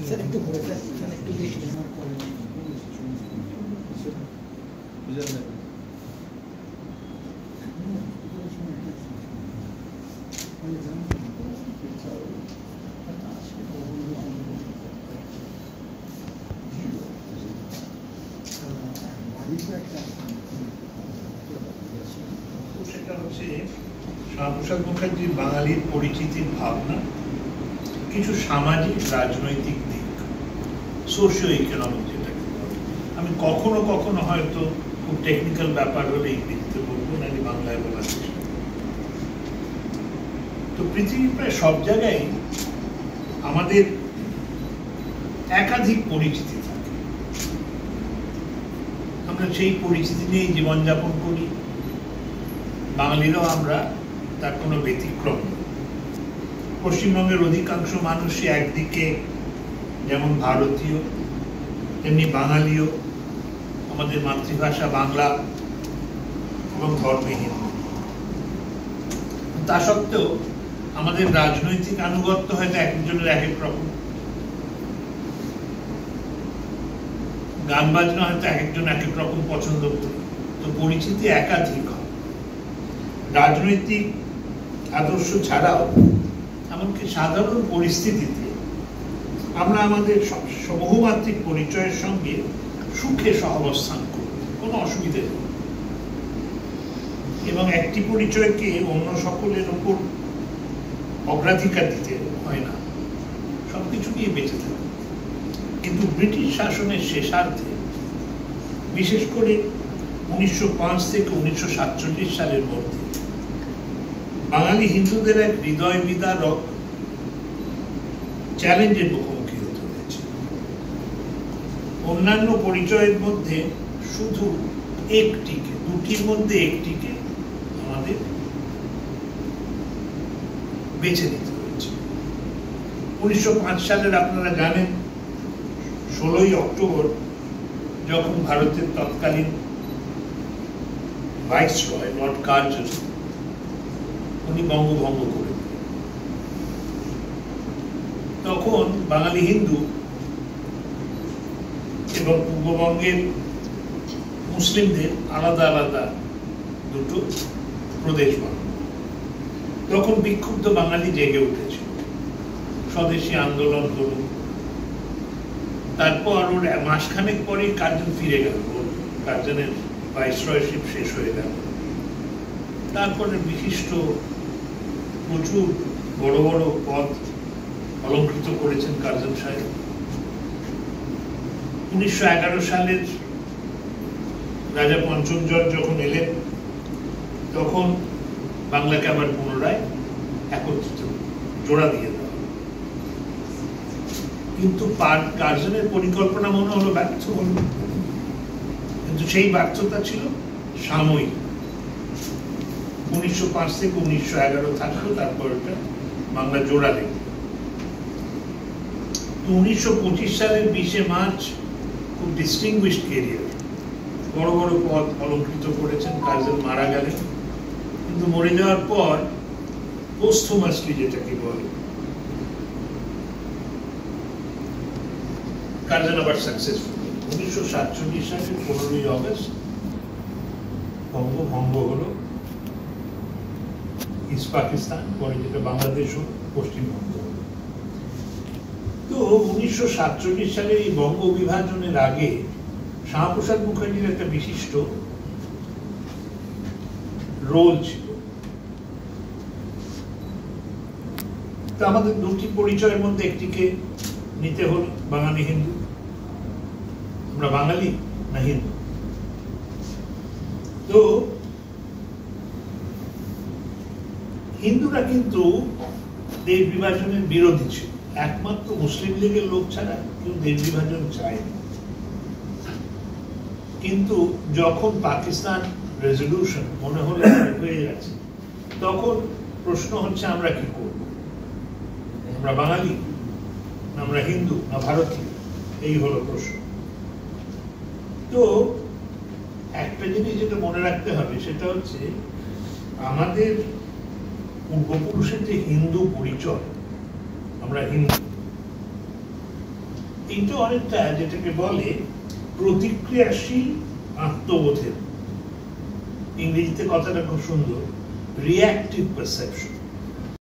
Sir একটু ঘুরে sir একটু দেখি সেটা হচ্ছে শ্যামাপ্রসাদ মুখার্জির বাঙালির পরিচিতির ভাবনা কিছু সামাজিক রাজনৈতিক দিক, সোশিও ইকোনমিক যেটাকে বলে। আমি কখনো কখনো হয়তো খুব টেকনিক্যাল ব্যাপার হলে ইংরেজিতে বলবো, নাকি বাংলায় বলার চেষ্টা করবো। তো পৃথিবীর প্রায় সব জায়গায় আমাদের একাধিক পরিচিতি থাকে, আমরা সেই পরিচিতি নিয়ে জীবনযাপন করি। বাঙালিরাও আমরা তার কোনো ব্যতিক্রম নই। পশ্চিমবঙ্গের অধিকাংশ মানুষই একদিকে যেমন ভারতীয় তেমনি বাঙালিও, আমাদের মাতৃভাষা বাংলা এবং ধর্মে হিন্দু। তা সত্ত্বেও আমাদের রাজনৈতিক আনুগত্য হয়তো এক একজনের এক এক রকম, গান বাজনা হয়তো এক একজন এক এক রকম পছন্দ করে। তো পরিচিতি একাধিক হয়। রাজনৈতিক আদর্শ ছাড়াও এমনকি সাধারণ পরিস্থিতিতে আমরা আমাদের বহুমাত্রিক পরিচয়ের সঙ্গে সুখে সহাবস্থান করি, কোনো অসুবিধে নেই। এবং একটি পরিচয়কে অন্য সকলের উপর অগ্রাধিকার দিতে হয় না, সবকিছু নিয়ে বেঁচে থাকে। কিন্তু ব্রিটিশ শাসনের শেষার্ধে, বিশেষ করে 1905 থেকে 1947 সালের মধ্যে বাঙালি হিন্দুদের এক হৃদয় বিদারক চ্যালেঞ্জের মুখোমুখি হতে হয়েছে। অন্যান্য পরিচয়ের মধ্যে শুধু একটিকে, দুটির মধ্যে একটিকে আমাদের বেছে নিতে হয়েছে। 1905 সালের আপনারা জানেন 16ই অক্টোবর যখন ভারতের তৎকালীন ভাইসরয় লর্ড কার্জন উনি বঙ্গভঙ্গ করেন, তখন বাঙালি হিন্দু এবং পূর্ববঙ্গের মুসলিমদের আলাদা আলাদা দুটো প্রদেশ বানানো। তখন বিক্ষুব্ধ বাঙালি জেগে উঠেছিল, স্বদেশী আন্দোলন হল। তারপর ওর মাসখানেক পরে কার্জন ফিরে গেল, ওর কার্জনের ভাইসরয়শিপ শেষ হয়ে গেল। তারপরে বিশিষ্ট প্রচুর বড় বড় পদ অলঙ্কৃত করেছেন কার্জন সাহেব। 1911 সালের রাজা পঞ্চম জর্জ যখন এলেন, তখন বাংলাকে আবার পুনরায় একত্রিত জোড়া দিয়ে দেওয়া। কিন্তু কার্জনের পরিকল্পনা মনে হলো ব্যর্থ হল, কিন্তু সেই ব্যর্থতা ছিল সাময়িক। 1905 থেকে 1911 থাকলো, তারপর এটা বাংলা জোড়া লেগে। 1925 সালের 20 মার্চ খুব ডিস্টিংগুইশড ক্যারিয়ার, বড় বড় পদ অলঙ্কৃত করেছেন। কার্জন মারা গেলেন, কিন্তু মরে যাওয়ার পর পোস্টহুমাসলি যেটাকে বলে, কার্জন আবার সাকসেসফুল। 1947 সালের 15ই অগস্ট বঙ্গভঙ্গ হলো। ইস্ট পাকিস্তান, পরে যেটা বাংলাদেশ ও পশ্চিমবঙ্গ। তো 1947 সালে এই বঙ্গ বিভাজনের আগে শ্যামাপ্রসাদ মুখার্জির একটা বিশিষ্ট রোল ছিল। তো আমাদের দুটি পরিচয়ের মধ্যে একটিকে নিতে হল, বাঙালি হিন্দু। আমরা বাঙালি না হিন্দু? তো হিন্দুরা কিন্তু দেশ বিভাজনের বিরোধী ছিল, একমাত্র মুসলিম লীগের লোক ছাড়া কেউ দেশ বিভাজন চায়নি। কিন্তু যখন পাকিস্তান রেজলিউশন মনে হলো হয়ে গেছে, তখন প্রশ্ন হচ্ছে আমরা কি করব? আমরা বাঙালি না আমরা হিন্দু না ভারতীয়? এই হলো প্রশ্ন। তো একটা জিনিস যেটা মনে রাখতে হবে সেটা হচ্ছে আমাদের পূর্বপুরুষের যে হিন্দু পরিচয়, আমরা হিন্দু, এইটা অনেকটা যেটাকে বলে প্রতিক্রিয়াশীল আত্মবোধের, ইংরেজিতে কথাটা খুব সুন্দর, রিঅ্যাক্টিভ পারসেপশন।